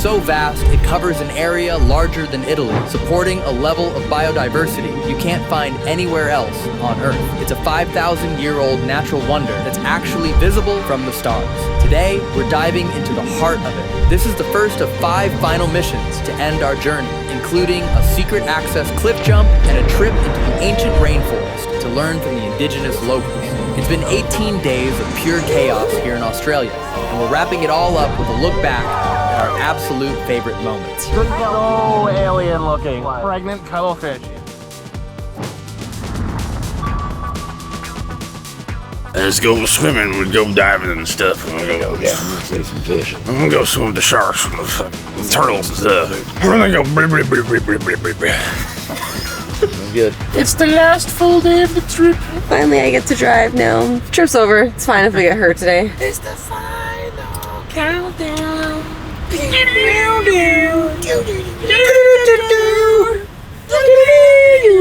so vast, it covers an area larger than Italy, supporting a level of biodiversity you can't find anywhere else on Earth. It's a 5,000-year-old natural wonder that's actually visible from the stars. Today, we're diving into the heart of it. This is the first of 5 final missions to end our journey, including a secret access cliff jump and a trip into the ancient rainforest to learn from the indigenous locals. It's been 18 days of pure chaos here in Australia, and we're wrapping it all up with a look back at our absolute favorite moments. So alien looking. Pregnant cuttlefish. Let's go swimming, we'd go diving and stuff. I'm gonna go see some fish. I'm gonna go swim with the sharks and the fucking turtles and stuff. We're gonna go Good. It's the last full day of the trip. Finally, I get to drive now. Trip's over. It's fine if we get hurt today. It's the final countdown.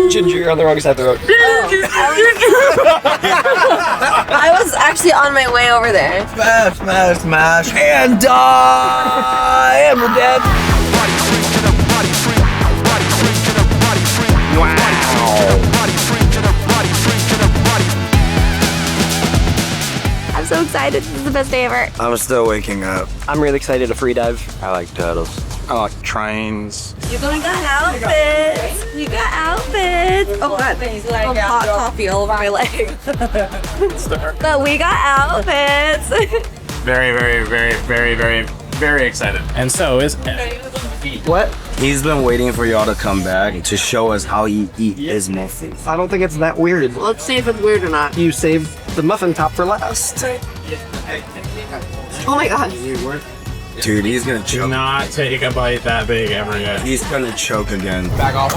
Ginger, you're on the wrong side of the road. I was actually on my way over there. Smash, smash, smash, and die! And we're dead. I'm so excited. This is the best day ever. I'm still waking up. I'm really excited to free dive. I like turtles. I like trains. You got outfits. You got outfits. Oh god, I'm hot coffee all over my leg. But we got outfits. Very, very, very, very, very, very excited. And so is What? He's been waiting for y'all to come back to show us how he eat his muffins. I don't think it's that weird. Let's see if it's weird or not. You saved the muffin top for last. Oh my god. Dude, he's gonna choke. not take a bite that big ever again. He's gonna choke again. Back off.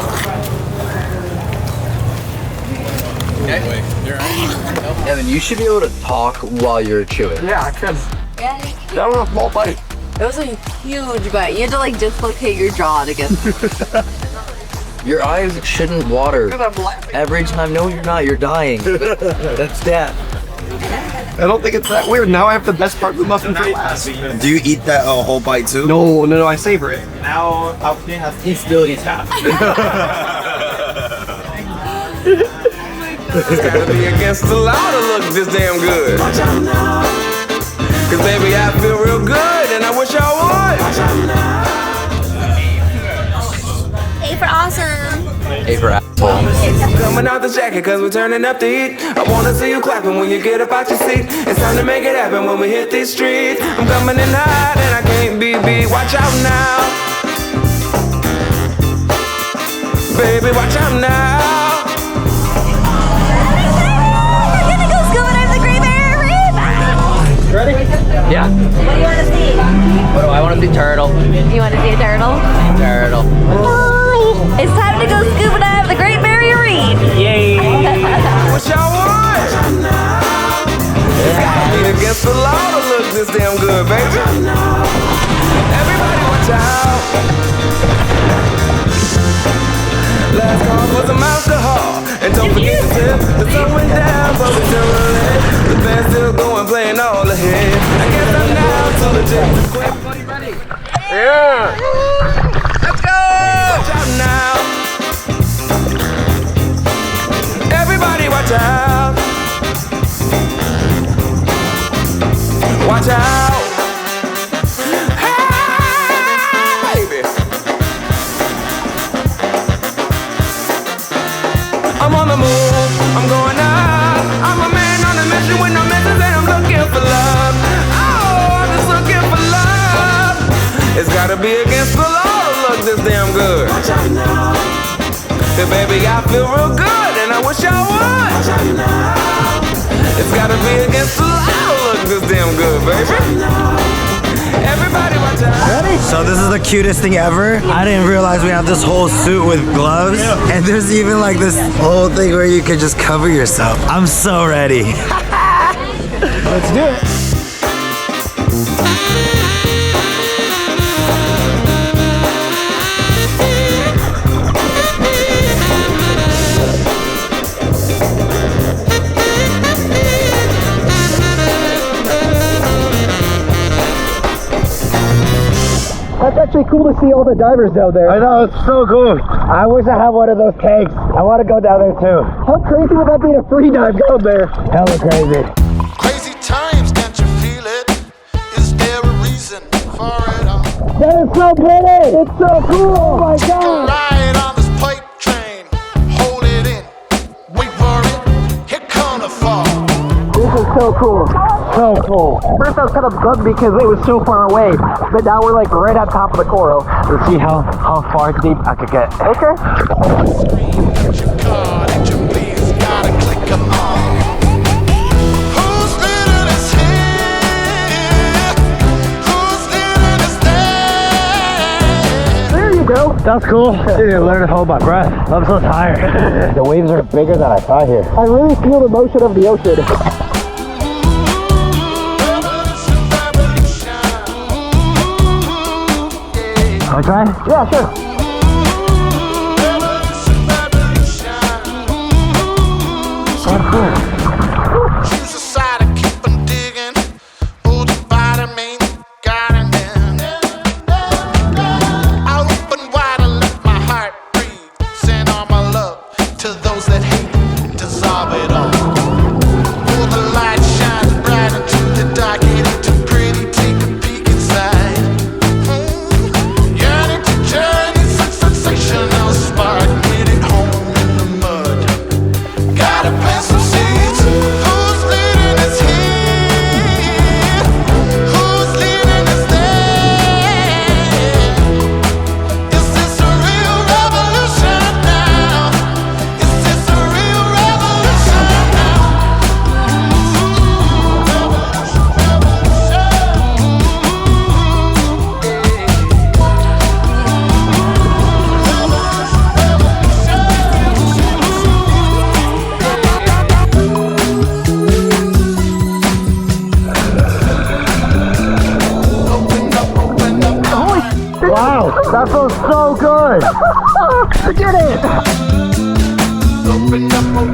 Evan, you should be able to talk while you're chewing. Yeah, I could. That was a small bite. It was a huge bite. You had to like dislocate your jaw to get. Your eyes shouldn't water. Every time, no you're not, you're dying. That's that. I don't think it's that weird. Now I have the best part of the muffin for last. Do you eat that whole bite too? No, I savor it. Now He still eats half. It's gotta be against the law to look this damn good. Cause baby, I feel real good and I wish I would. A for awesome. A for asshole. Coming out the jacket cause we're turning up the heat. I wanna see you clapping when you get up out your seat. It's time to make it happen when we hit these streets. I'm coming in hot and I can't be beat. Watch out now. Baby, watch out now. We're gonna go scuba dive the Great Barrier Reef. Ready? Yeah. What do you want to see? What do I want to see? Turtle. You want to see a turtle? Turtle. It's time to go scuba dive the Great Barrier Reef. Yay! Wish I would. It's gotta be against the law to look this damn good, baby. Everybody watch out. Last call was a monster haul. And don't forget to tip. The sun went down, but we still rolling. The band's still going, playing all ahead. I guess I'm now too legit to quit. Yeah. Let's go. Watch out now. Everybody watch out. Watch out. Hey, baby. I'm on the move, I'm going out. I'm a man on a mission with no missions and I'm looking for love. Oh, I'm just looking for love. It's gotta be against the law to look this damn good. Watch out now. Hey, baby, I feel real good and I wish I would. Watch out now. It's gotta be against the law to look this damn good, baby. Everybody watch out. Ready? So this is the cutest thing ever. I didn't realize we have this whole suit with gloves. And there's even like this whole thing where you could just cover yourself. I'm so ready. Let's do it. actually cool to see all the divers down there. I know, it's so cool. I wish I had one of those tanks. I want to go down there too. How crazy would that be to free dive down there? Hella crazy. Crazy times, can't you feel it? Is there a reason for it all? That is so pretty. It's so cool. Oh my Take a god. ride on this pipe train. Hold it in. Wait for it. Here come the fall. This is so cool. So cool. First I was kind of bummed because it was so far away, but now we're like right on top of the coral. Let's see how far deep I could get. Okay. Scream at your card and your please gotta click 'em on. Whose little is here? Whose little is there? There you go. That's cool. Dude, I learned to hold my breath. I'm so tired. The waves are bigger than I thought here. I really feel the motion of the ocean. Can I try? Yeah, sure. Choose a side and keep 'em digging. Oh, the bottom ain't got an end. I'll open wide and let my heart breathe. Send all my love to those that hate, dissolve it all. Oh, the light shines bright into the dark. It ain't too pretty, take a peek inside. Yearning to journey, sensational spark. Get it home in the mud. Gotta plant some seeds. Who's leading us here? Who's leading us there? Is this a real revolution now? Is this a real revolution now? Wow, that feels so good. I did it. Open up my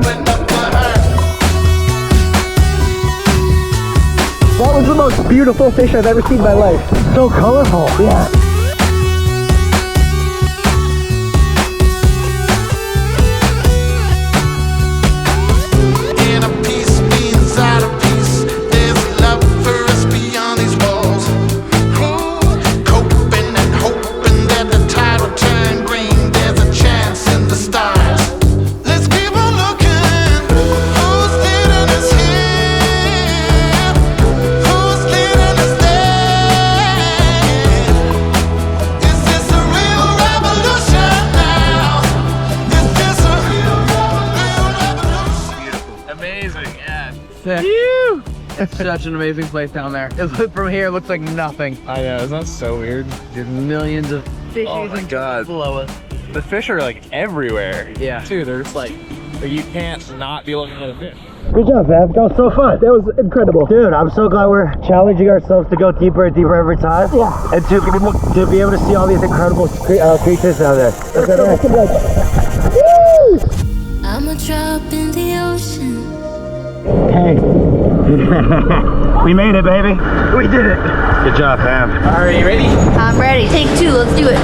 heart. That was the most beautiful fish I've ever seen in my life. So colorful. Yeah. Inner peace means outer peace. There's love for us beyond these walls. Coping and hoping that the tide will turn green. There's a chance in the stars. Let's keep on looking. Who's leading us here? Who's leading us there? Is this a real revolution now? Is this a real revolution? Amazing, yeah. Sick. It's such an amazing place down there. From here, it looks like nothing. I know, isn't that so weird? There's millions of fishes Oh my God. below us. The fish are like everywhere. Yeah. Too, they're just like you can't not be looking at a fish. Good job, Fab. That was so fun. That was incredible. Dude, I'm so glad we're challenging ourselves to go deeper and deeper every time. Yeah. And to be able to see all these incredible creatures down there. Look at that. I'm a drop in the ocean. Hey. We made it, baby. We did it. Good job, Fam. Are you ready? I'm ready. Take two. Let's do it.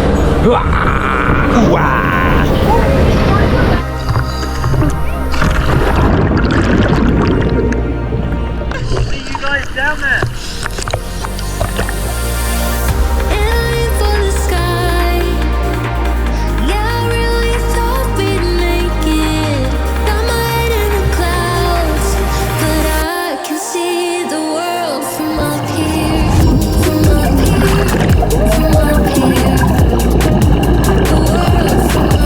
Aiming for the sky. Yeah, I really thought we'd make it. Got my head in the clouds, but I can see the world from up here. From up here. From up here. The world from up here.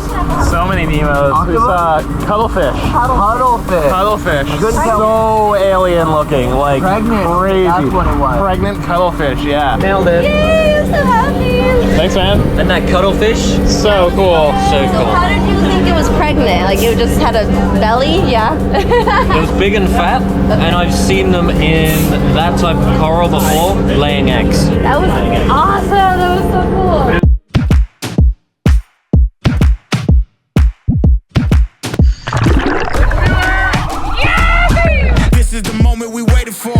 Nemos. So many Nemos. We saw cuttlefish. Cuttlefish. Cuttlefish. Couldn't tell. So alien looking, like Pregnant. crazy. That's what it was. Pregnant cuttlefish, yeah. Nailed it. Yay, I'm so happy. Thanks, man. And that cuttlefish? So cool. So So cool. how did you think it was pregnant? Like it just had a belly? Yeah. It was big and fat, and I've seen them in that type of coral before, laying eggs. That was awesome. That was so cool. This is the moment we waited for.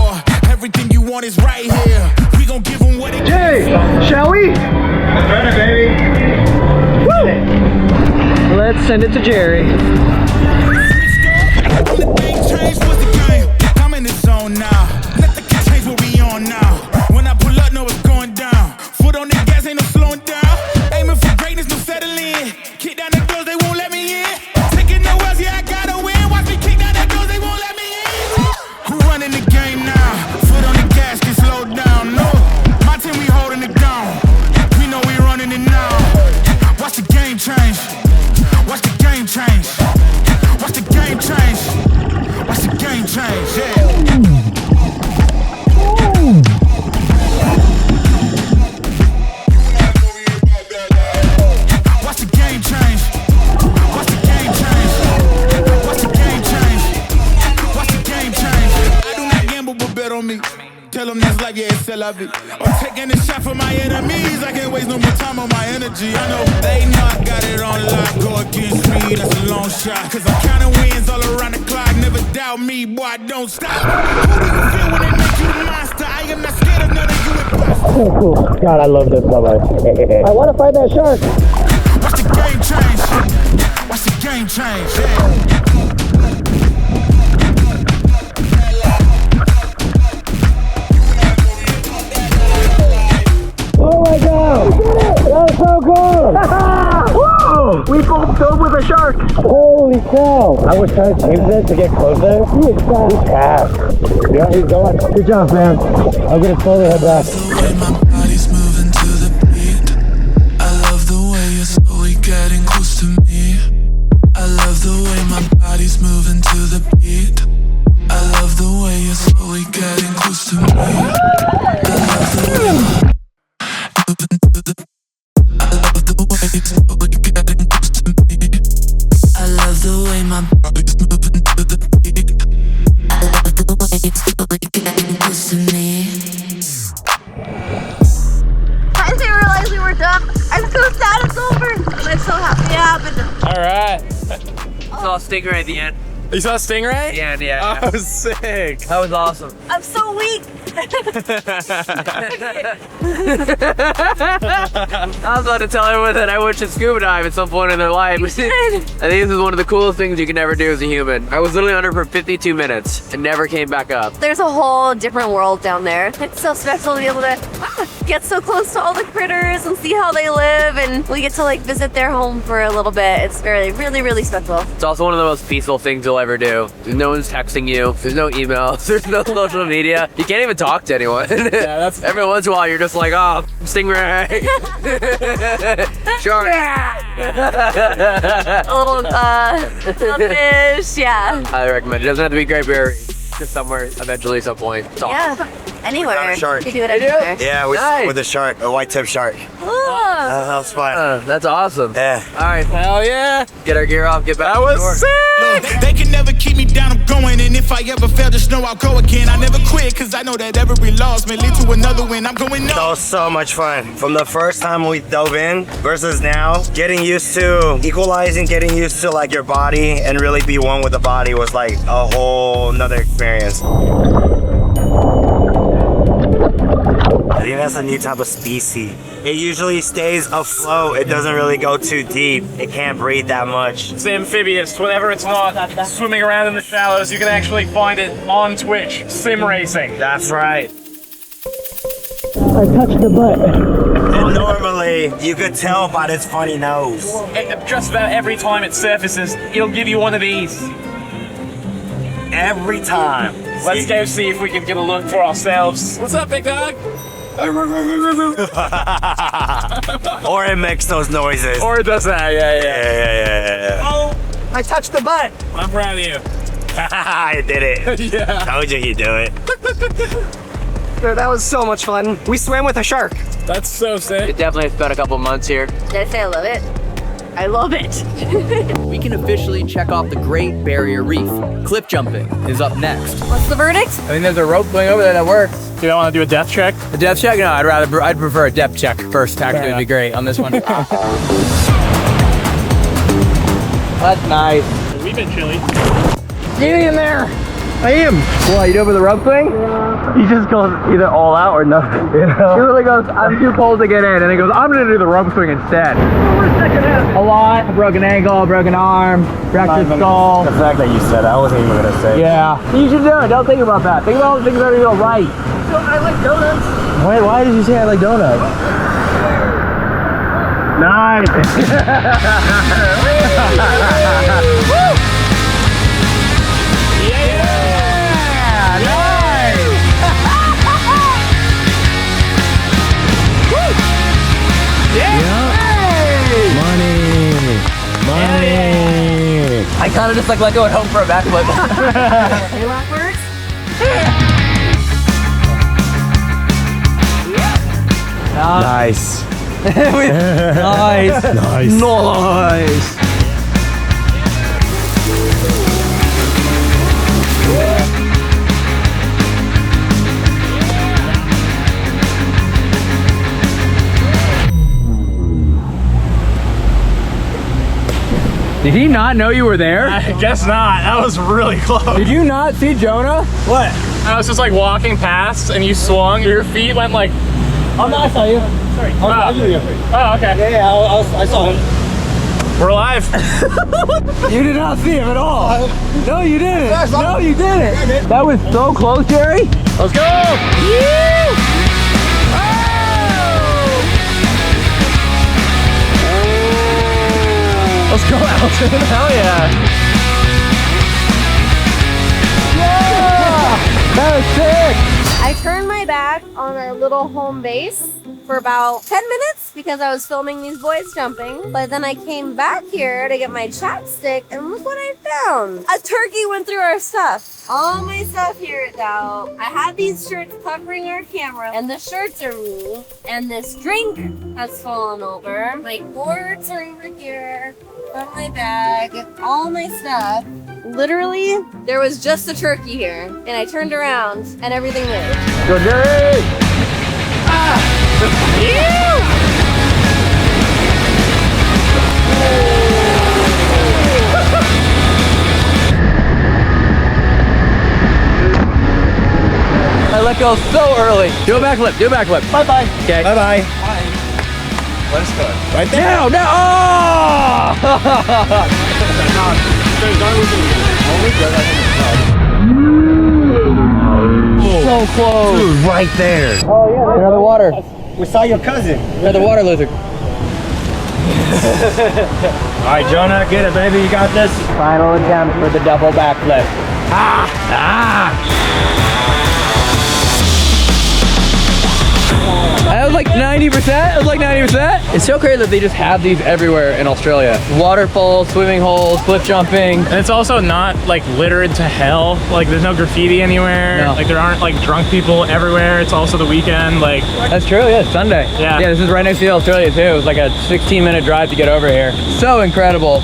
Everything you want is right here. We gon' give them what it Jay, shall we? Ready, baby. Let's send it to Jerry. Things change, what's the game? I'm in the zone now. Nothing can change what we on now. When I pull up, know it's going down. Foot on the gas, ain't no slowing down. Aiming for greatness, no settling. Kick down the doors, they won't let me in. Taking no else, yeah, I gotta win. Watch me kick down the doors, they won't let me in. Who running the game now? Foot on the gas, can slow down. No, my team, we holding it down. We know we running it now. Watch the game change. Watch the game change. Watch the game change. Watch the game change. Yeah. Watch the game change. Watch the game change. Watch the game change. Watch the game change. I do not gamble, but bet on me. Tell them that's life, yeah, it's still la vie. I'm taking a shot for my enemies. I can't waste no more time on my energy. I know they know I got it on lock. Go against me, that's a long shot. Cause I'm counting wins all around the clock. Never doubt me, boy, I don't stop. Who do you feel when they make you the monster? I am not scared of none of you imposters. God, I love this so much. I want to find that shark. Watch the game change. Watch the game change, yeah. Oh my God! That's so cool! Whoa! We both filled with a shark. Holy cow! I was trying to change it to get closer. He's fast. Yeah, he's going. Good job, man. I'm gonna slowly head back. The way my body's moving to the beat. I love the way you're slowly getting close to me. I love the way my body's moving to the beat. I love the way you're slowly getting close to me. I love the way my I love the way my body's moving to the beat. I love the way it's slowly getting close to me. I didn't realize we were done. I'm so sad it's over. But I'm so happy it happened. All right. Saw a stingray at the end. You saw a stingray? Yeah. Oh, sick. That was awesome. I'm so weak. I was about to tell everyone that I went to scuba dive at some point in their life. I think this is one of the coolest things you can ever do as a human. I was literally under for 52 minutes and never came back up. There's a whole different world down there. It's so special to be able to get so close to all the critters and see how they live, and we get to like visit their home for a little bit. It's really, really special. It's also one of the most peaceful things you'll ever do. No one's texting you. There's no emails. There's no social media. You can't even talk to anyone. Yeah, that's Every once in a while, you're just like, oh, stingray. Shark. A little fish, yeah. I recommend it. It doesn't have to be Great Barrier Reef. Just somewhere eventually at some point. It's awesome. Yeah, anywhere. Got a shark. You can do it anywhere. Yeah, with a shark, a white tip shark. That was fun. That's awesome. Yeah. All right. hell yeah. Get our gear off. Get back. That to the was door. sick. They can never keep me down, I'm going. And if I ever fail, just know I'll go again. I never quit, cause I know that every loss may lead to another win. I'm going That up. was so much fun. From the first time we dove in versus now, getting used to equalizing, getting used to like your body and really be one with the body was like a whole nother experience. I think that's a new type of species. It usually stays afloat. It doesn't really go too deep. It can't breathe that much. It's amphibious. Whenever it's not swimming around in the shallows, you can actually find it on Twitch. Sim racing. That's right. I touched the butt. And normally, you could tell by its funny nose. Just about every time it surfaces, it'll give you one of these. Every time. Let's go see if we can get a look for ourselves. What's up, big dog? Or it makes those noises. Or it does that, Yeah. Oh, I touched the butt. I'm proud of you. I did it. Yeah. Told you he'd do it. Dude, that was so much fun. We swam with a shark. That's so sick. Definitely spent a couple months here. Did I say I love it? I love it. We can officially check off the Great Barrier Reef. Cliff jumping is up next. What's the verdict? I mean, there's a rope going over there that works. Do you want to do a death check? A depth check? No, I'd prefer a depth check first. Actually, it'd be great on this one. That's nice. We've been chilly. Get in there. I am. What, you doing with the rope thing? He just goes either all out or nothing. You know? He really goes, I'm too cold to get in. And he goes, I'm gonna do the rope swing instead. A lot. A broken ankle, a broken arm, fractured skull. The fact that you said I wasn't even gonna say. Yeah. You should do it. Don't think about that. Think about all the things that are gonna go right. So I like donuts. Why did you say I like donuts? Nice. I kind of just like let go at home for a backflip. Any last words? Nice. Nice. Nice. Did he not know you were there? I guess not. That was really close. Did you not see Jonah? What? I was just like walking past and you swung. Your feet went like. Oh no, I saw you. Sorry. Oh, okay. Yeah, I saw him. We're live. You did not see him at all. No, you didn't. No, you didn't. That was so close, Jerry. Let's go. Let's go, Alton. Hell yeah. That was sick. I turned my back on our little home base for about 10 minutes because I was filming these boys jumping. But then I came back here to get my chapstick and look what I found. A turkey went through our stuff. All my stuff here is out. I had these shirts covering our camera and the shirts are me. And this drink has fallen over. My cords are over here. From my bag, all my stuff. Literally, there was just a turkey here, and I turned around, and everything moved. Go, Jerry. I let go so early. Do a backflip. Do a backflip. Bye-bye. Okay. Bye-bye. Let's go. Right there. No, no. Oh! So close. Dude, right there. Oh yeah. Another water. We saw your cousin. Another water lizard. All right, Jonah, get it, baby. You got this. Final attempt for the double backflip. That was like 90%. That was like 90%. It's so crazy that they just have these everywhere in Australia. Waterfalls, swimming holes, cliff jumping. And it's also not like littered to hell. Like there's no graffiti anywhere. No. Like there aren't like drunk people everywhere. It's also the weekend. Like That's true, yeah, it's Sunday. Yeah. Yeah, this is right next to Australia too. It was like a 16-minute drive to get over here. So incredible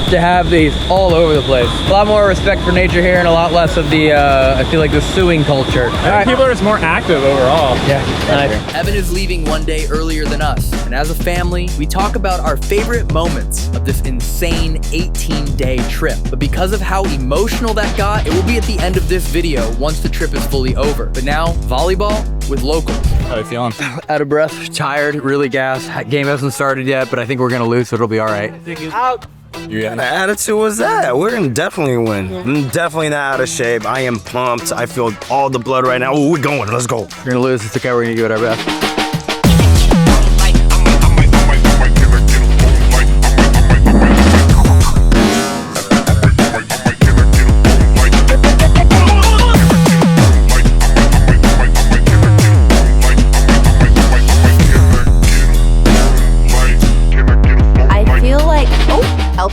to have these all over the place. A lot more respect for nature here and a lot less of the, I feel like the suing culture. I think people are just more active overall. Yeah, nice. Evan is leaving one day earlier than us, and as a family, we talk about our favorite moments of this insane 18-day trip. But because of how emotional that got, it will be at the end of this video once the trip is fully over. But now, volleyball with locals. How are you feeling? Out of breath, tired, really gassed. Game hasn't started yet, but I think we're gonna lose, so it'll be all right. Out. What kind of attitude was that? We're gonna definitely win. I'm definitely not out of shape. I am pumped. I feel all the blood right now. Oh, we're going. Let's go. We're gonna lose. It's okay. We're gonna give it our best.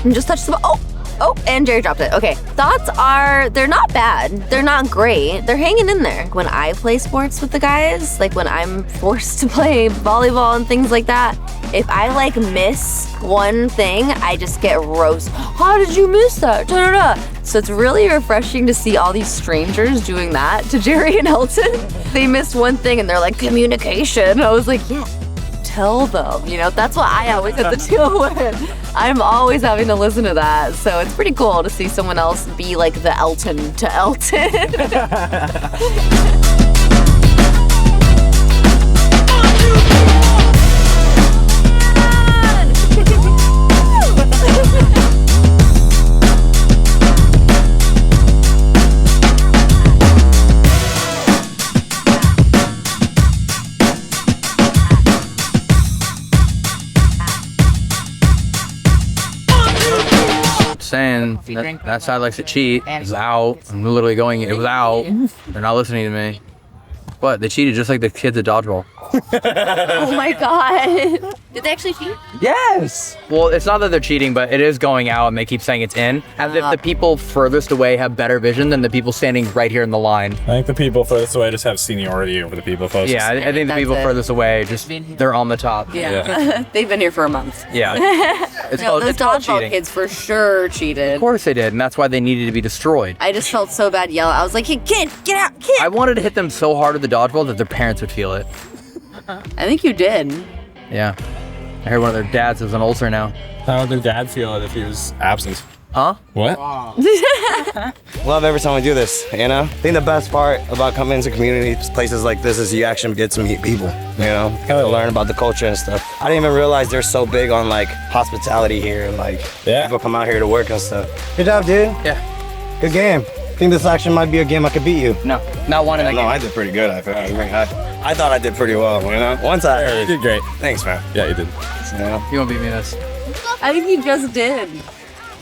And just touch the ball. Oh, and Jerry dropped it. Okay. Thoughts are, they're not bad. They're not great. They're hanging in there. When I play sports with the guys, like when I'm forced to play volleyball and things like that, if I like miss one thing, I just get roasted. How did you miss that? Da-da-da. So it's really refreshing to see all these strangers doing that to Jerry and Elton. They missed one thing and they're like, communication. I was like, yeah. Tell them, you know, that's what I always have to deal with. I'm always having to listen to that. So it's pretty cool to see someone else be like the Elton to Elton. Saying that side likes to cheat. It's out. I'm literally going, it was out. They're not listening to me. What? They cheated just like the kids at dodgeball. Oh my god. Did they actually cheat? Yes! Well, it's not that they're cheating, but it is going out and they keep saying it's in. As if the people furthest away have better vision than the people standing right here in the line. I think the people furthest away just have seniority over the people closest. Yeah, I think the people furthest away, just, they're on the top. Yeah. They've been here for a month. Yeah. Those dodgeball kids for sure cheated. Of course they did, and that's why they needed to be destroyed. I just felt so bad yelling. I was like, hey, kid, get out, kid. I wanted to hit them so hard with the dodgeball that their parents would feel it. I think you did. Yeah. I heard one of their dads has an ulcer now. How would their dad feel if he was absent? Huh? What? Love every time we do this, you know? I think the best part about coming into communities, places like this, is you actually get to meet people, you know? To learn about the culture and stuff. I didn't even realize they're so big on like hospitality here and like people come out here to work and stuff. Good job, dude. Yeah. Good game. Think this actually might be a game I could beat you? No, not one in that game. No, I did pretty good. I thought I did pretty well, you know? Once I You did great. Thanks, man. Yeah, you did. Yeah. You won't beat me in this. I think you just did.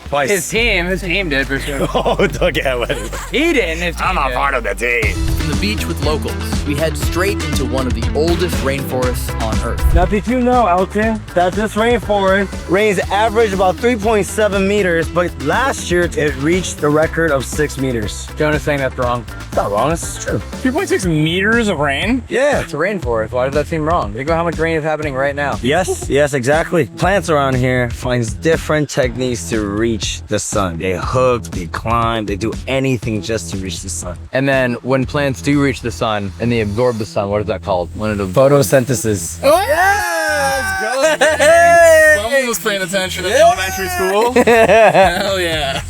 Twice. His team did for sure. Oh, don't get it. He didn't. His team I'm not did. part of the team. From the beach with locals, we head straight into one of the oldest rainforests on Earth. Now, did you know, Elton, that this rainforest rains average about 3.7 meters, but last year it reached the record of 6 meters. Jonah's saying that's wrong. It's not wrong, it's true. 3.6 meters of rain? Yeah. It's a rainforest. Why does that seem wrong? Think about how much rain is happening right now. Yes, exactly. Plants around here finds different techniques to reach the sun. They hook, they climb, they do anything just to reach the sun. And then when plants do reach the sun and they absorb the sun, what is that called? When it Photosynthesis. Oh, yeah! Let's go! Someone was paying attention in elementary school. Hell yeah.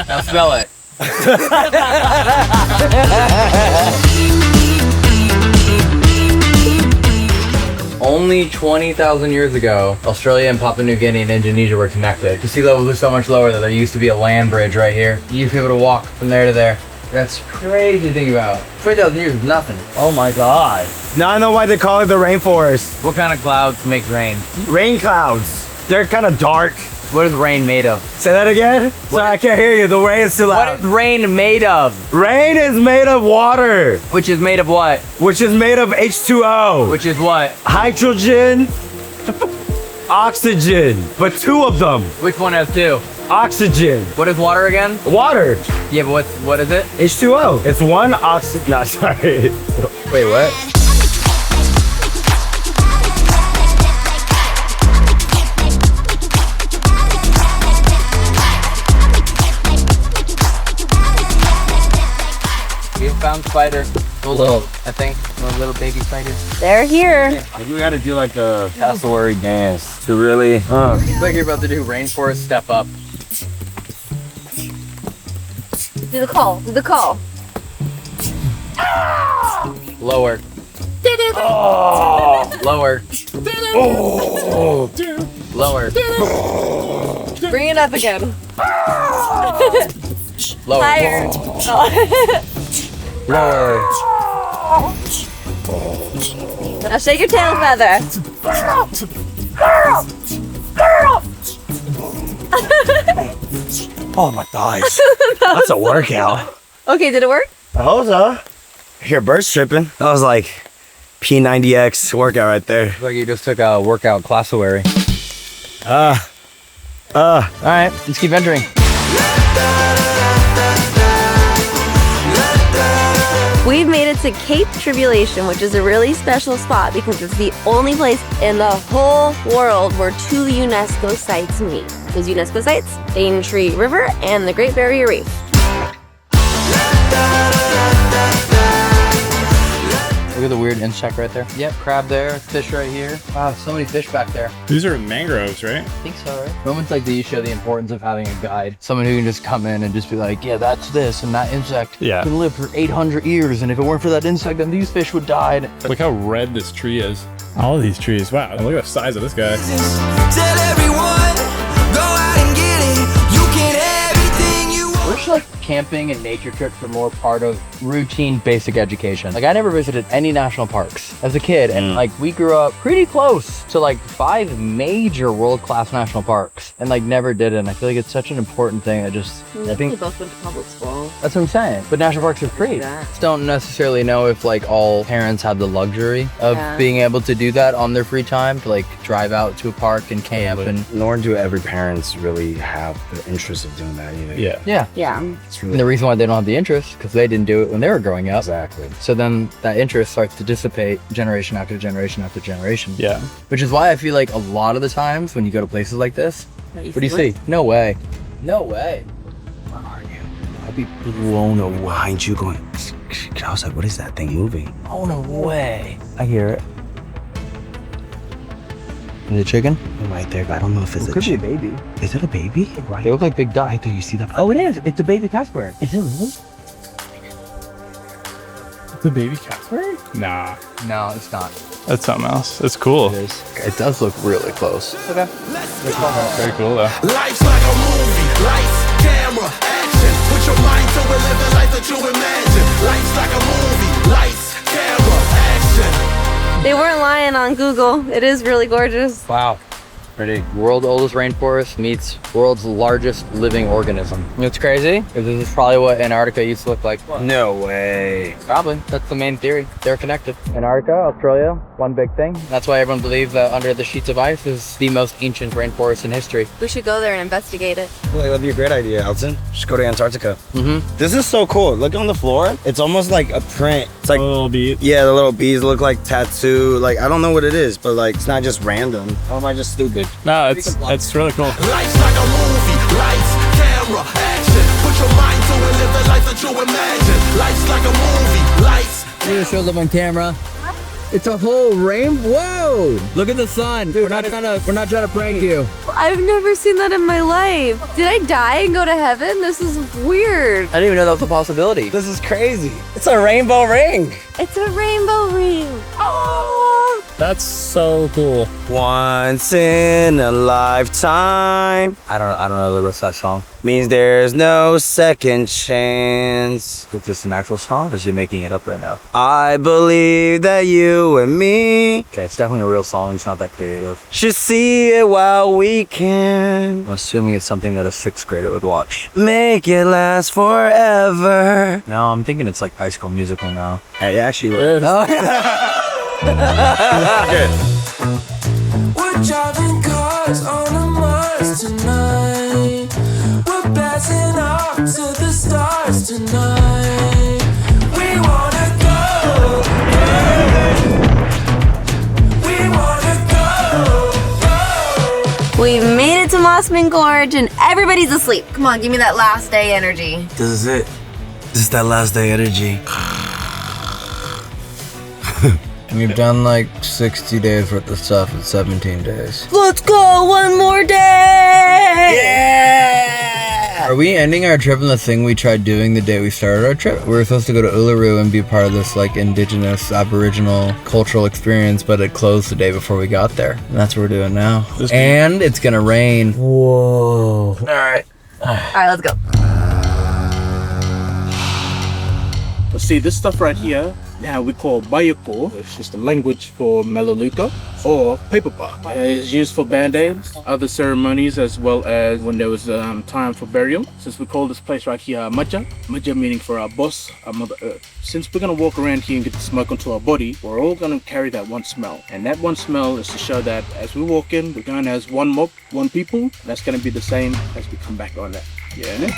Now spell it. Only 20,000 years ago, Australia and Papua New Guinea and Indonesia were connected. The sea levels are so much lower that there used to be a land bridge right here. You used to be able to walk from there to there. That's crazy to think about. 20,000 years is nothing. Oh my god. Now I know why they call it the rainforest. What kind of clouds make rain? Rain clouds. They're kind of dark. What is rain made of? Say that again? Sorry, I can't hear you. The rain is too loud. What is rain made of? Rain is made of water. Which is made of what? Which is made of H2O. Which is what? Hydrogen, oxygen. But two of them. Which one has two? Oxygen. What is water again? Water. Yeah, but what is it? H2O. It's one oxygen. No, sorry. Wait, what? We found spider. Little, I think, little baby spiders. They're here. We gotta do like a cassowary dance to really, It's like you're about to do rainforest step up. Do the call. Do the call. Lower. Oh. Lower. Oh. Lower. Bring it up again. Lower. Higher. Lower. Now shake your tail feather. Oh my thighs. That's a workout. Okay, did it work? I hope so. I hear birds tripping. That was like P90X workout right there. Looks like you just took a workout classowary. All right, let's keep entering. We've made it to Cape Tribulation, which is a really special spot because it's the only place in the whole world where 2 UNESCO sites meet. Those UNESCO sites, Daintree River and the Great Barrier Reef. Look at the weird insect right there. Yep, crab there, fish right here. Wow, so many fish back there. These are mangroves, right? I think so, right? Moments like these show the importance of having a guide. Someone who can just come in and just be like, yeah, that's this, and that insect can live for 800 years, and if it weren't for that insect, then these fish would die. Look how red this tree is. All of these trees, wow. Look at the size of this guy. Tell everyone, go out and get it. You can have everything you want. I wish like camping and nature trips were more part of routine basic education. Like I never visited any national parks as a kid, and like we grew up pretty close to like 5 major world-class national parks and like never did it. And I feel like it's such an important thing. I think We both went to public school. that's what I'm saying. But national parks are free. Just don't necessarily know if like all parents have the luxury of being able to do that on their free time, to like drive out to a park and camp. And Nor do every parents really have the interest of doing that either. Yeah. And the reason why they don't have the interest because they didn't do it when they were growing up. Exactly. So then that interest starts to dissipate generation after generation after generation. Yeah. Which is why I feel like a lot of the times when you go to places like this, what do you see? No way. No way. Where are you? I'd be blown away behind you going, I was like, what is that thing moving? Oh, no way. I hear it. Is it a chicken? Right there, but I don't know if it's It could be a baby. Is it a baby? Right. They look like big ducks. Right there, you see that? Oh, it is. It's a baby catbird. Is it really? The baby catbird? Nah, No, it's not. that's something else. It's cool. It is. It does look really close. Okay. Very cool though. Life's like a movie, lights, camera, action. Put your mind to it, live the life that you imagine. Life's like a movie, lights, camera, action. They weren't lying on Google. It is really gorgeous. Wow. Pretty. World's oldest rainforest meets world's largest living organism. You know what's crazy? Because this is probably what Antarctica used to look like. No way. Probably. That's the main theory. They're connected. Antarctica, Australia, one big thing. That's why everyone believes that under the sheets of ice is the most ancient rainforest in history. We should go there and investigate it. Well, that'd be a great idea, Elton. Just go to Antarctica. Mm-hmm. This is so cool. Look on the floor. It's almost like a print. It's like A little bead. Yeah, the little beads look like tattoo. Like I don't know what it is, but like it's not just random. Or am I just stupid? No, it's really cool. Life's like a movie, lights, camera, action. Put your mind to it, live the life that you imagine. Life's like a movie, lights. It shows up on camera. It's a whole rainbow. Whoa! Look at the sun. Dude, we're not trying to prank you. I've never seen that in my life. Did I die and go to heaven? This is weird. I didn't even know that was a possibility. This is crazy. It's a rainbow ring. It's a rainbow ring. Oh! That's so cool. Once in a lifetime. I don't know the rest of that song. Means there's no second chance. Is this an actual song or is he making it up right now? I believe that you and me Okay, it's definitely a real song. It's not that creative. should see it while we can. I'm assuming it's something that a 6th grader would watch. Make it last forever. No, I'm thinking it's like High School Musical now. Hey, actually, We're driving cars on a Mars tonight. We're blasting off to the stars tonight. We wanna go. We wanna go. We made it to Mossman Gorge and everybody's asleep. Come on, give me that last day energy. this is it. This is that last day energy. We've done like 60 days worth of stuff in 17 days. Let's go one more day! Yeah! Are we ending our trip on the thing we tried doing the day we started our trip? We were supposed to go to Uluru and be part of this like indigenous, aboriginal cultural experience, but it closed the day before we got there. And that's what we're doing now. And it's gonna rain. Whoa. All right, let's go. See, this stuff right here Now we call bayako, it's just a language for Melaleuca, or paper bark. It's used for band-aids, other ceremonies, as well as when there was time for burial. Since we call this place right here Maja meaning for our boss, our Mother Earth. Since we're gonna walk around here and get the smoke onto our body, we're all gonna carry that one smell. And that one smell is to show that as we walk in, we're going as one mob, one people. That's gonna be the same as we come back on that. Yeah, ne?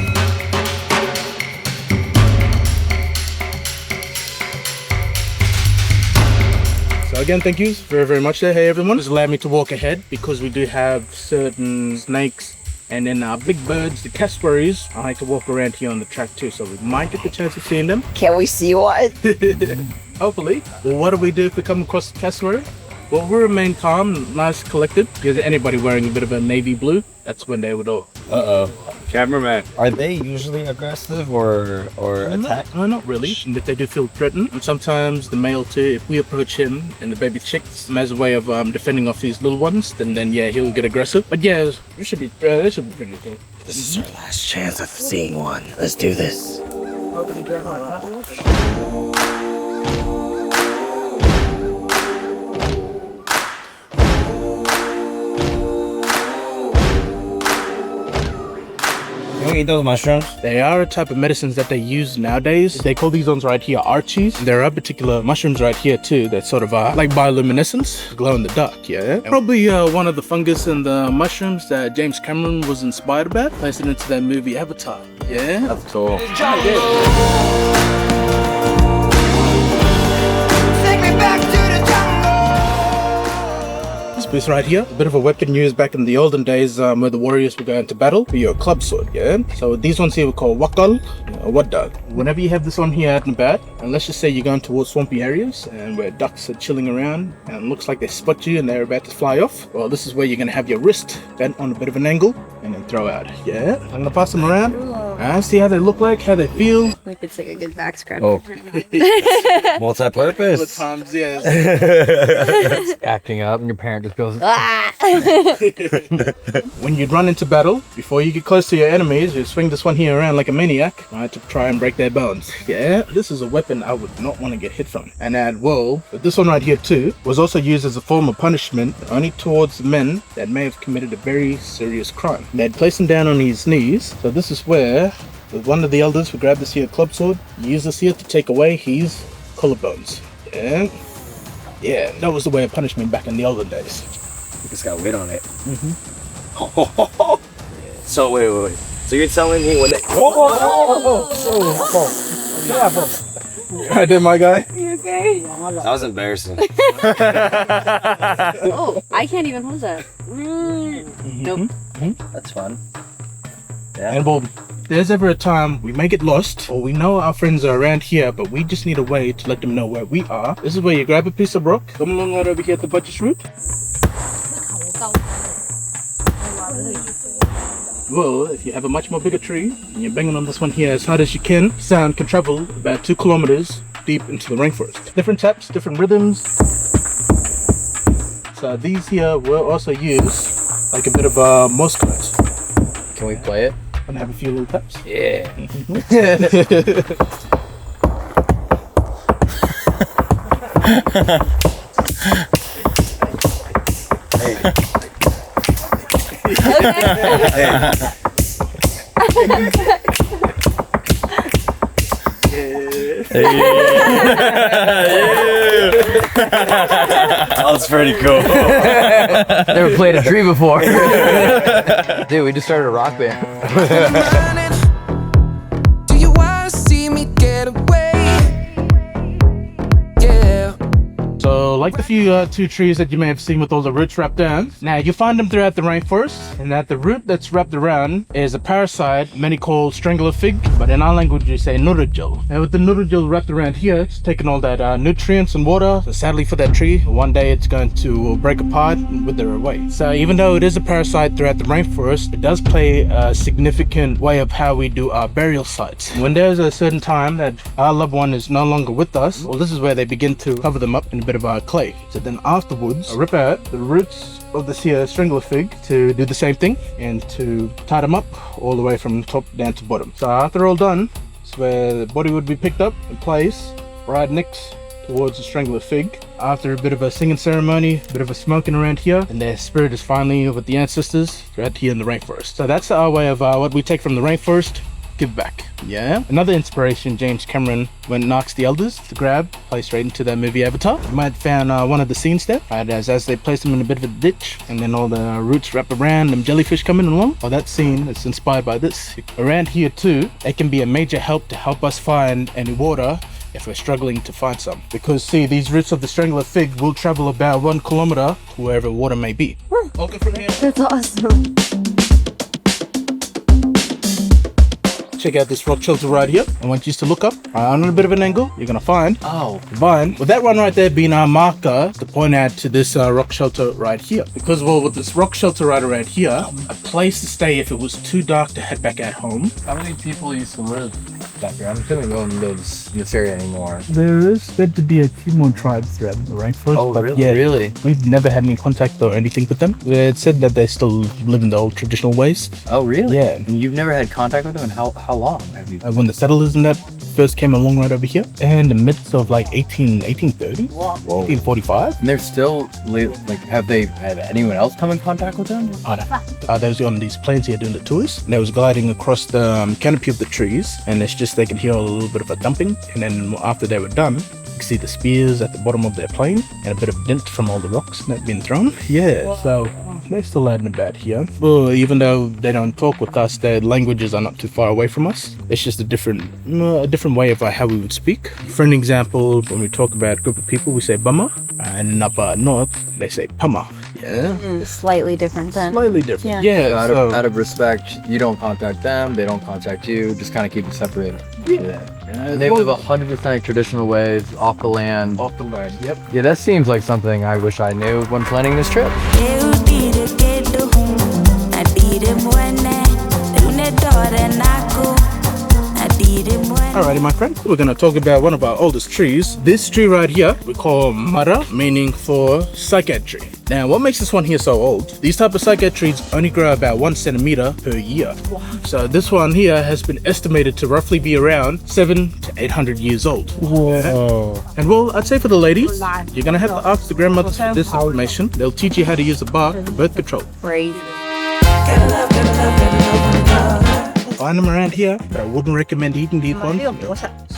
So again, thank you very much there. Hey everyone, just allow me to walk ahead because we do have certain snakes and then big birds, the cassowaries. I like to walk around here on the track too, so we might get the chance of seeing them. Can we see one? Hopefully. Well, what do we do if we come across the cassowary? Well, we remain calm, nice, collected. Because anybody wearing a bit of a navy blue, that's when they would all. Cameraman. Are they usually aggressive or attack? No, not really. But they do feel threatened. And sometimes the male too, if we approach him and the baby chicks as a way of defending off these little ones, then yeah, he'll get aggressive. But yeah, it should be pretty cool. This is our last chance of seeing one. Let's do this. Can we eat those mushrooms? They are a type of medicines that they use nowadays. They call these ones right here archies. There are particular mushrooms right here too that sort of like bioluminescence, glow in the dark, yeah? Probably one of the fungus and the mushrooms that James Cameron was inspired about, placed it into that movie Avatar, yeah? That's cool. This piece right here, a bit of a weapon used back in the olden days where the warriors would go into battle for your club sword, yeah? So these ones here we call wakal or waddag. Whenever you have this one here out and about, and let's just say you're going towards swampy areas and where ducks are chilling around and it looks like they spot you and they're about to fly off, well, this is where you're gonna have your wrist bent on a bit of an angle and then throw out, yeah? I'm gonna pass them around. See how they look like, how they feel. Like it's like a good back scratch. Oh. Multi-purpose. Couple of times, yes. Acting up and your parent just goes, When you run into battle, before you get close to your enemies, you swing this one here around like a maniac, right, to try and break their bones. Yeah, this is a weapon I would not want to get hit from. And but this one right here too, was also used as a form of punishment only towards men that may have committed a very serious crime. They'd place him down on his knees, so this is where one of the elders would grab this here club sword, use this here to take away his collarbones. Yeah, that was the way of punishment back in the olden days. It's got weight on it. So wait. So you're telling me when they... I did, my guy. You okay? That was embarrassing. Oh, I can't even hold that. Nope. that's fun. And well, if there's ever a time we may get lost or we know our friends are around here, but we just need a way to let them know where we are, this is where you grab a piece of rock, come along right over here at the buttress root. Well, if you have a much more bigger tree and you're banging on this one here as hard as you can, sound can travel about 2 kilometers deep into the rainforest. Different taps, different rhythms. So these here were also used like a bit of Morse code. Can we play it? And have a few little taps. Yeah. That was pretty cool. Never played a tree before. Dude, we just started a rock band. Do you wanna see me get away? Yeah. So like the few 2 trees that you may have seen with all the roots wrapped down, now you find them throughout the rainforest, and that the root that's wrapped around is a parasite many call strangler fig, but in our language we say nurujil. Now with the nurujil wrapped around here, it's taking all that nutrients and water, so sadly for that tree, one day it's going to break apart and wither away. So even though it is a parasite throughout the rainforest, it does play a significant way of how we do our burial sites. When there's a certain time that our loved one is no longer with us, well, this is where they begin to cover them up in a bit of clay. So then afterwards, I rip out the roots of this here strangler fig to do the same thing and to tie them up all the way from top down to bottom. So after all done, it's where the body would be picked up and placed right next towards the strangler fig. After a bit of a singing ceremony, a bit of a smoking around here, and their spirit is finally with the ancestors right here in the rainforest. So that's our way of what we take from the rainforest, give back. Yeah. Another inspiration, James Cameron went and asked the elders to grab, place straight into that movie Avatar. You might have found one of the scenes there, right, as they place them in a bit of a ditch, and then all the roots wrap around them jellyfish coming along. Well, that scene is inspired by this. Around here too, it can be a major help to help us find any water if we're struggling to find some. Because see, these roots of the strangler fig will travel about 1 kilometer to wherever water may be. Okay, from here. That's awesome. Check out this rock shelter right here. I want you to look up on a bit of an angle. You're gonna find with that one right there being our marker to point out to this rock shelter right here. Because well, with this rock shelter right around here, a place to stay if it was too dark to head back at home. How many people used to live back here? I'm assuming no one lives in this area anymore. There is said to be a few more tribes throughout the rainforest. Oh, but really? Yeah, Really? we've never had any contact or anything with them. It's said that they still live in the old traditional ways. Oh, really? Yeah. And you've never had contact with them? And how long have you? When the settlers and that first came along right over here, in the midst of like 1830, 1845. And they're still, have anyone else come in contact with them? Oh, no. They was on these planes here doing the tours, and they was gliding across the canopy of the trees, and it's just they could hear a little bit of a dumping, and then after they were done, you could see the spears at the bottom of their plane, and a bit of dent from all the rocks that had been thrown. Yeah, so they're still out and about here. Well, even though they don't talk with us, their languages are not too far away from us. It's just a different way of how we would speak. For an example, when we talk about a group of people, we say bama, and up north, they say pama. Yeah. Slightly different then. Slightly different. Yeah. Yeah. Out of respect, you don't contact them, they don't contact you, just kind of keep it separated. Yeah. And they live 100% traditional ways, off the land. Off the land, yep. Yeah, that seems like something I wish I knew when planning this trip. Alrighty, my friend, we're gonna talk about one of our oldest trees. This tree right here, we call mara, meaning for cycad tree. Now, what makes this one here so old? These type of cycad trees only grow about 1 centimeter per year. So this one here has been estimated to roughly be around 700 to 800 years old. Whoa. And well, I'd say for the ladies, you're gonna have to ask the grandmothers for this information. They'll teach you how to use the bark for birth control. Crazy. Find them around here, but I wouldn't recommend eating these ones.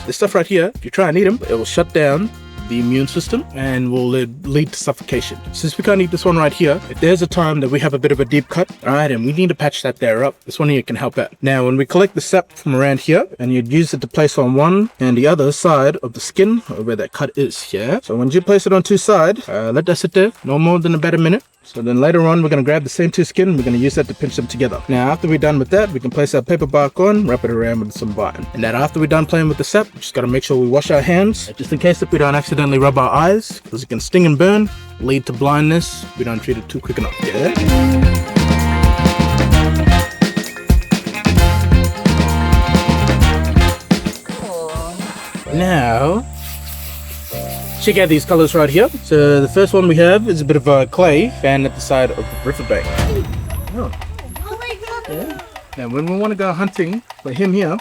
This stuff right here, if you try and eat them, it will shut down the immune system and will lead to suffocation. Since we can't eat this one right here, if there's a time that we have a bit of a deep cut, alright, and we need to patch that there up, this one here can help out. Now, when we collect the sap from around here, and you'd use it to place on one and the other side of the skin, or where that cut is, yeah? So when you place it on two sides, let that sit there, no more than about a minute. So then later on, we're going to grab the same two skin and we're going to use that to pinch them together. Now, after we're done with that, we can place our paper bark on, wrap it around with some vine. And then after we're done playing with the sap, we just got to make sure we wash our hands, just in case that we don't accidentally rub our eyes, because it can sting and burn, lead to blindness. We don't treat it too quick enough, yeah? Now, check out these colors right here. So the first one we have is a bit of a clay found at the side of the riverbank. Oh my god. Yeah. Now when we want to go hunting for him here,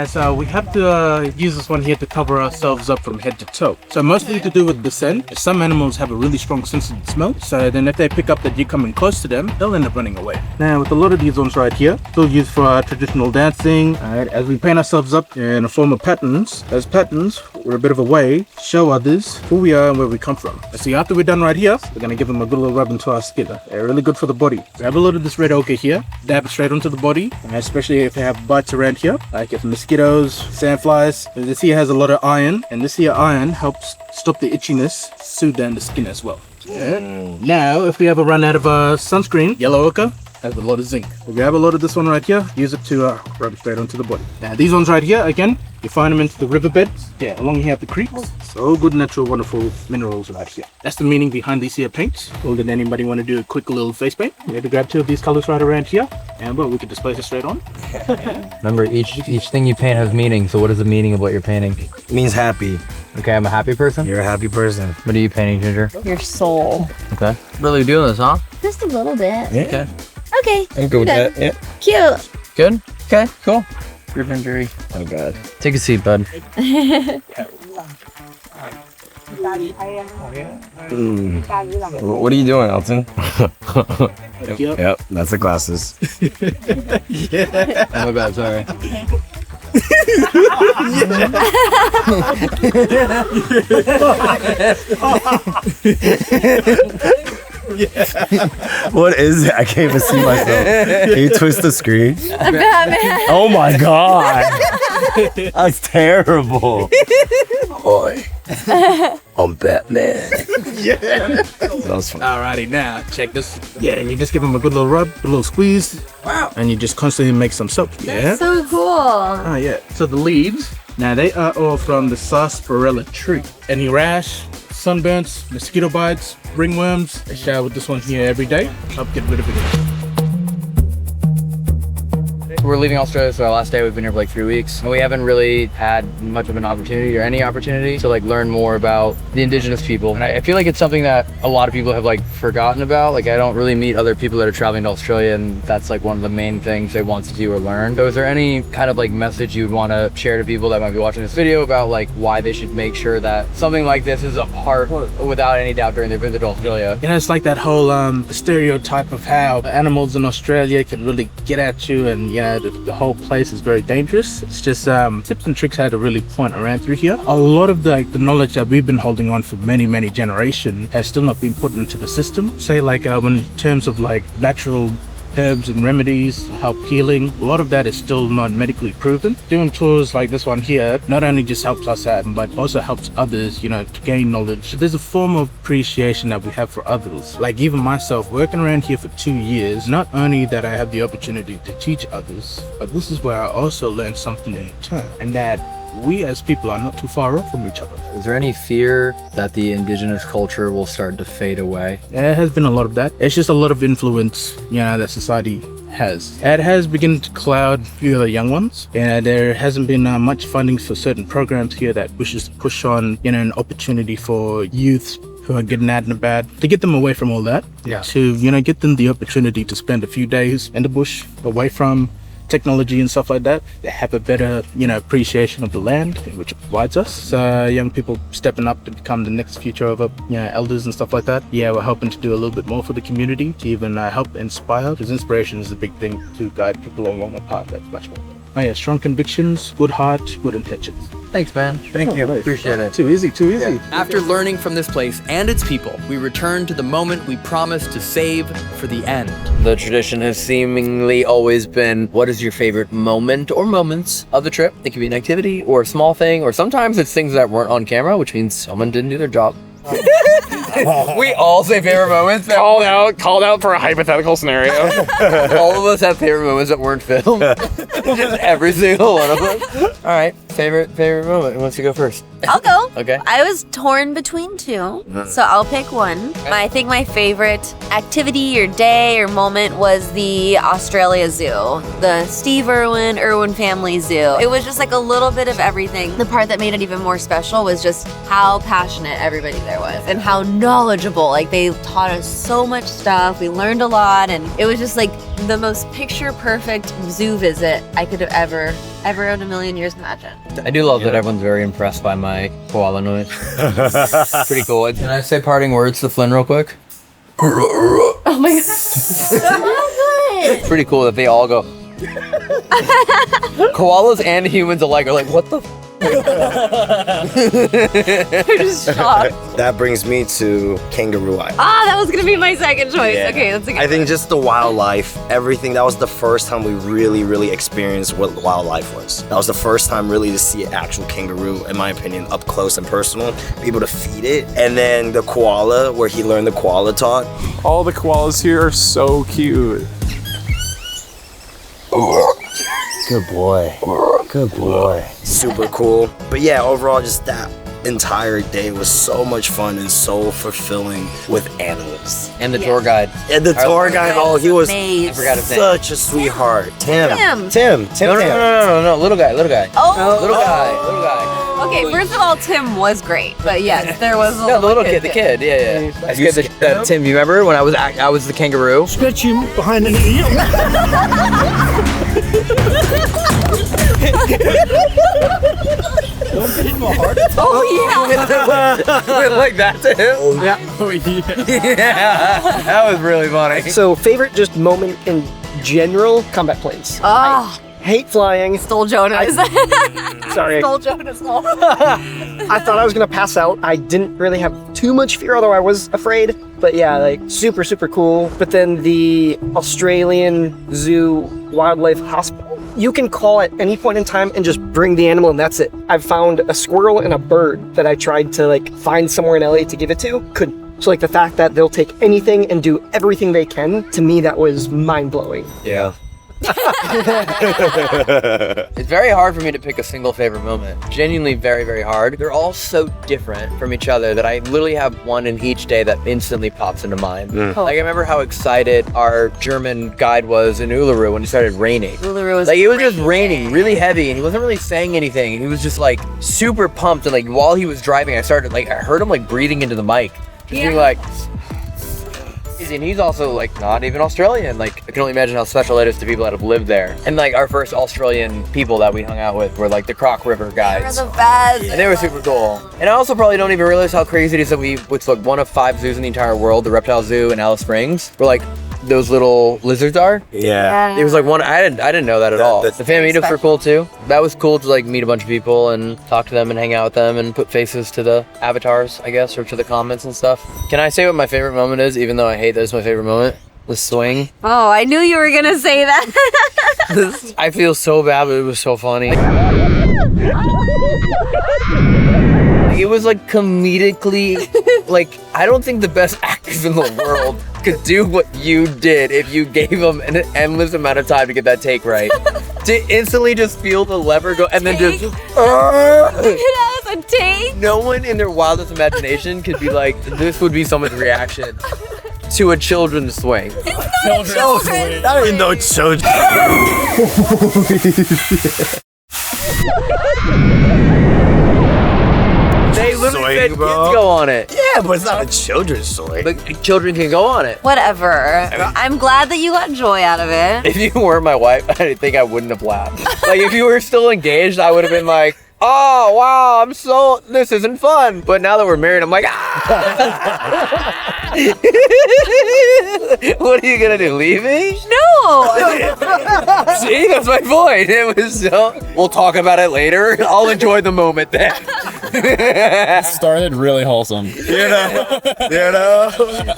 so we have to use this one here to cover ourselves up from head to toe. So mostly to do with the scent. Some animals have a really strong sense of smell, so then if they pick up that you're coming close to them, they'll end up running away. Now with a lot of these ones right here, still used for our traditional dancing. Alright, as we paint ourselves up in a form of patterns, those patterns were a bit of a way to show others who we are and where we come from. See, after we're done right here, we're gonna give them a good little rub into our skin. They're really good for the body. Grab a lot of this red ochre here, dab it straight onto the body, and especially if they have bites around here, like if mosquitoes, sandflies. This here has a lot of iron, and this here iron helps stop the itchiness, soothe down the skin as well. Yeah. Now, if we ever run out of sunscreen, yellow ochre has a lot of zinc. We grab a lot of this one right here, use it to rub it straight onto the body. Now, these ones right here, again, you find them into the riverbeds, yeah, along here at the creeks. So good, natural, wonderful minerals right here. That's the meaning behind these here paints. Well, did anybody want to do a quick little face paint? We had to grab two of these colors right around here, and well, we could just place it straight on. Remember, each thing you paint has meaning, so what is the meaning of what you're painting? It means happy. Okay, I'm a happy person? You're a happy person. What are you painting, Ginger? Your soul. Okay. Really doing this, huh? Just a little bit. Yeah. Okay. Okay. I'm good with that, yeah. Cute. Good? Okay, cool. Grip injury. Oh god. Take a seat, bud. What are you doing, Elton? Yep, that's the glasses. Yeah. Oh, my bad, sorry. What is it? I can't even see myself. Can you twist the screen? Batman. Oh my god! That's terrible. Boy, I'm Batman. Yeah. That was fun. Alrighty, now check this. Yeah, you just give them a good little rub, a little squeeze. Wow. And you just constantly make some soap. Yeah. So cool. Oh yeah. So the leaves, now they are all from the sarsaparilla tree. Any rash, sunburns, mosquito bites, ringworms, I shower with this one here every day. Help get rid of it. We're leaving Australia, so our last day we've been here for like 3 weeks. And we haven't really had much of an opportunity or any opportunity to like learn more about the indigenous people. And I feel like it's something that a lot of people have like forgotten about. Like I don't really meet other people that are traveling to Australia, and that's like one of the main things they want to do or learn. So is there any kind of like message you would want to share to people that might be watching this video about like why they should make sure that something like this is a part without any doubt during their visit to Australia? You know, it's like that whole stereotype of how animals in Australia can really get at you, and you know, the whole place is very dangerous. It's just tips and tricks how to really point around through here. A lot of the knowledge that we've been holding on for many generations has still not been put into the system. Say like in terms of like natural herbs and remedies, help healing, a lot of that is still not medically proven. Doing tours like this one here not only just helps us out, but also helps others, you know, to gain knowledge. There's a form of appreciation that we have for others. Like even myself, working around here for 2 years, not only that I have the opportunity to teach others, but this is where I also learn something in return, and that we as people are not too far off from each other. Is there any fear that the indigenous culture will start to fade away? There has been a lot of that. It's just a lot of influence, you know, that society has. It has begun to cloud a few of the young ones, and there hasn't been much funding for certain programs here that wishes to push on, you know, an opportunity for youth who are getting out and about, to get them away from all that. Yeah. To, you know, get them the opportunity to spend a few days in the bush, away from technology and stuff like that. They have a better, you know, appreciation of the land which it provides us. So young people stepping up to become the next future of elders and stuff like that. Yeah, we're hoping to do a little bit more for the community to even help inspire, because inspiration is a big thing to guide people along a path that's much more. Oh yeah, strong convictions, good heart, good intentions. Thanks, man. Thank you. Appreciate it. Too easy. Yeah. After learning from this place and its people, we return to the moment we promised to save for the end. The tradition has seemingly always been, what is your favorite moment or moments of the trip? It could be an activity or a small thing, or sometimes it's things that weren't on camera, which means someone didn't do their job. We all say favorite moments. Called out for a hypothetical scenario. All of us have favorite moments that weren't filmed. Just every single one of them. All right, favorite moment. Who wants to go first? I'll go. Okay. I was torn between two, so I'll pick one. I think my favorite activity or day or moment was the Australia Zoo, the Steve Irwin family zoo. It was just like a little bit of everything. The part that made it even more special was just how passionate everybody there was and how knowledgeable. Like they taught us so much stuff. We learned a lot, and it was just like the most picture perfect zoo visit I could have ever in a million years imagined. I do love that everyone's very impressed by my koala noise. Pretty cool. Can I say parting words to Flynn real quick? Oh my god. So good. It's pretty cool that they all go. Koalas and humans alike are like, what the They're just shocked. That brings me to Kangaroo Island. That was gonna be my second choice. Yeah. Okay, that's a good I think one. just the wildlife, everything, that was the first time we really experienced what wildlife was. That was the first time really to see an actual kangaroo, in my opinion, up close and personal, be able to feed it. And then the koala, where he learned the koala talk. All the koalas here are so cute. Good boy. Good boy. Super cool. But yeah, overall, just that entire day was so much fun and so fulfilling with animals. And the tour guide. And the tour guide, he was I forgot his name. such a sweetheart. Tim. No, little guy. Oh. Little guy. Okay, first of all, Tim was great, but yes, there was a No, the little kid, the kid, yeah. I scared the Tim, you remember when I was the kangaroo? Scratch him behind the knee. him a heart attack. Oh yeah. Went like that to him. Yeah. Oh, yeah. Yeah, that was really funny. So favorite just moment in general, combat planes. Oh, Hate flying. stole Jonah's. Sorry. Stole Jonah's home. I thought I was gonna pass out. I didn't really have too much fear, although I was afraid. But yeah, like super, super cool. But then the Australian Zoo Wildlife Hospital, you can call at any point in time and just bring the animal and that's it. I've found a squirrel and a bird that I tried to like find somewhere in LA to give it to, couldn't. So like the fact that they'll take anything and do everything they can, to me that was mind-blowing. Yeah. It's very hard for me to pick a single favorite moment. Genuinely very, very hard. They're all so different from each other that I literally have one in each day that instantly pops into mind. Like I remember how excited our German guide was in Uluru when it started raining. Uluru was like it was just raining really heavy and he wasn't really saying anything. And he was just like super pumped and like while he was driving I heard him like breathing into the mic. Just being like, and he's also like not even Australian. Like I can only imagine how special it is to people that have lived there. And like our first Australian people that we hung out with were like the Croc River guys. They're the best. And they were super cool. And I also probably don't even realize how crazy it is that it's like one of 5 zoos in the entire world, the Reptile Zoo in Alice Springs, where like those little lizards are. Yeah. It was like one, I didn't know that at all. The family meetups were cool too. That was cool to like meet a bunch of people and talk to them and hang out with them and put faces to the avatars, I guess, or to the comments and stuff. Can I say what my favorite moment is, even though I hate that it's my favorite moment? The swing. Oh, I knew you were gonna say that. I feel so bad, but it was so funny. It was like comedically, like I don't think the best actors in the world could do what you did if you gave them an endless amount of time to get that take right. To instantly just feel the lever go and then just It has a take. no one in their wildest imagination could be like, this would be someone's reaction to a children's swing. It's not a children's I don't even know it's so. They literally Swing, said kids bro. go on it. Yeah, but it's not a children's story. But children can go on it. Whatever. I'm glad that you got joy out of it. If you weren't my wife, I think I wouldn't have laughed. Like if you were still engaged, I would have been like, oh wow, this isn't fun. But now that we're married, I'm like, ah! What are you gonna do, leave me? No. See, that's my point. It was so, we'll talk about it later. I'll enjoy the moment then. It started really wholesome. You know.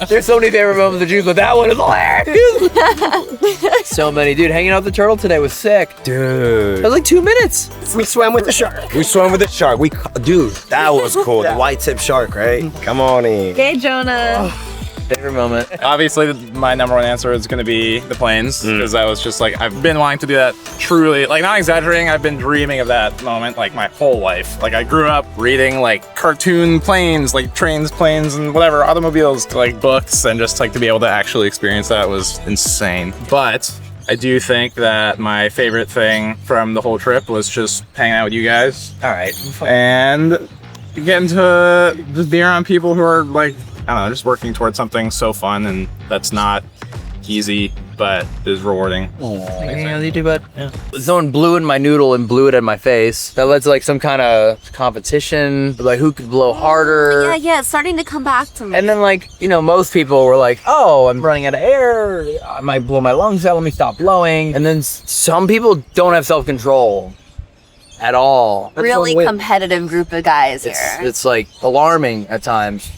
There's so many favorite moments of June, but that one is hilarious. So many, dude. Hanging out with the turtle today was sick. Dude. It was like 2 minutes. We swam with the shark. We swam with the shark. Dude, that was cool. Yeah. The white tip shark, right? Come on in. Okay, Jonah. Favorite moment. Obviously, my number one answer is going to be the planes, because that was just like, I've been wanting to do that truly, like not exaggerating, I've been dreaming of that moment like my whole life. Like I grew up reading like cartoon planes, like trains, planes, and whatever, automobiles, to like books, and just like to be able to actually experience that was insane. But I do think that my favorite thing from the whole trip was just hanging out with you guys. All right. And getting to just be around people who are like, I don't know, just working towards something so fun, and that's not easy, but is rewarding. Yeah, you do, bud. Yeah. Someone blew in my noodle and blew it at my face. That led to like some kind of competition, like who could blow harder. Yeah, it's starting to come back to me. And then like, you know, most people were like, oh, I'm running out of air. I might blow my lungs out. Let me stop blowing. And then some people don't have self-control at all. Really competitive group of guys here. It's like alarming at times.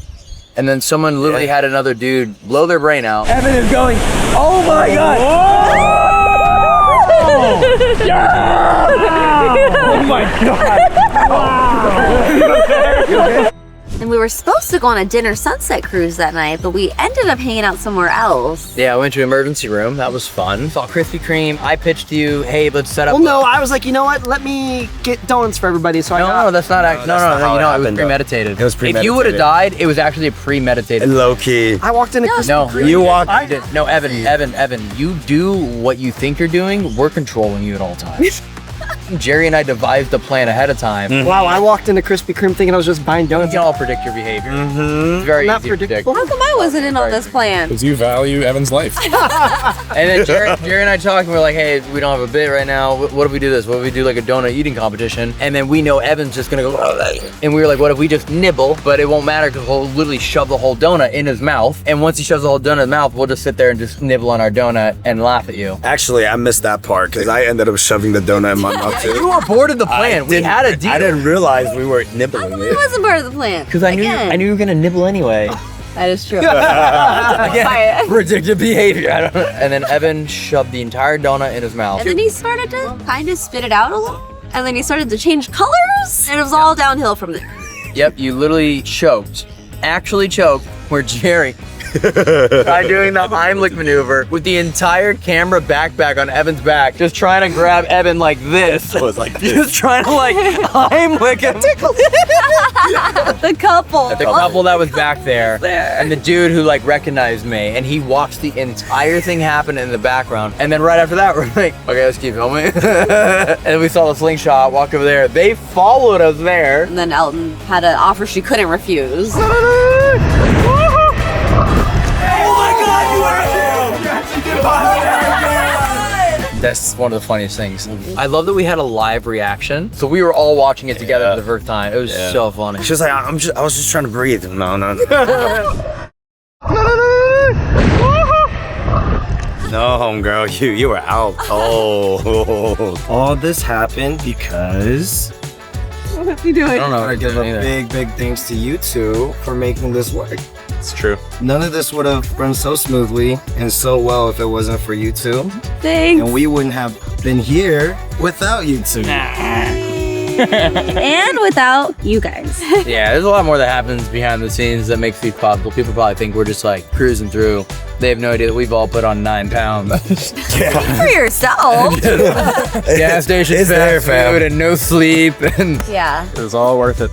And then someone literally had another dude blow their brain out. Evan is going, oh my god! Oh, yeah! Oh my god! Wow! And we were supposed to go on a dinner sunset cruise that night, but we ended up hanging out somewhere else. Yeah, I went to emergency room. That was fun. Saw Krispy Kreme. I pitched you, hey, let's set up. Well, no, I was like, you know what? Let me get donuts for everybody. So No, that's not. No, you know, it was premeditated. It was premeditated. If you would have died, it was actually a premeditated. Low key. I walked in a Krispy No, Kreme. You walked. I did. No, Evan, you do what you think you're doing. We're controlling you at all times. Jerry and I devised a plan ahead of time. Wow, I walked into Krispy Kreme thinking I was just buying You donuts. can all predict your behavior. It's very Not easy to predict. predictable. How come I wasn't in on this plan? Because you value Evan's life. And then Jerry and I talking, we're like, hey, we don't have a bit right now. What if we do this? What if we do like a donut eating competition? And then we know Evan's just gonna go, and we were like, what if we just nibble? But it won't matter because he'll literally shove the whole donut in his mouth. And once he shoves the whole donut in his mouth, we'll just sit there and just nibble on our donut and laugh at you. Actually, I missed that part because I ended up shoving the donut in my mouth too. You aborted the plan. We had a deal. I didn't realize we were nibbling It it. wasn't part of the plan. Because I knew you were gonna nibble anyway. That is true. Again, predictive behavior. I don't know. And then Evan shoved the entire donut in his mouth. And then he started to kind of spit it out a little. And then he started to change colors. And it was all downhill from there. Yep, you literally choked. Actually choked, where Jerry tried doing the Heimlich maneuver with the entire camera backpack on Evan's back, just trying to grab Evan like this. It was like this. Just trying to like Heimlich him. The couple. The couple that was back there, and the dude who like recognized me, and he watched the entire thing happen in the background. And then right after that, we're like, okay, let's keep filming. And we saw the slingshot, walk over there. They followed us there. And then Elton had an offer she couldn't refuse. That's one of the funniest things. I love that we had a live reaction. So we were all watching it together for the first time. It was so funny. She was like, I was just trying to breathe. No. No, homegirl, you were out cold. All this happened because What are you doing? I don't know. I give a big thanks to you two for making this work. It's true. None of this would have run so smoothly and so well if it wasn't for you two. Thanks. And we wouldn't have been here without you two. And without you guys. Yeah, there's a lot more that happens behind the scenes that makes these possible. People probably think we're just like cruising through. They have no idea that we've all put on 9 pounds. For yourself. Gas station, It's there, fast fam. food, and no sleep. And Yeah. It was all worth it.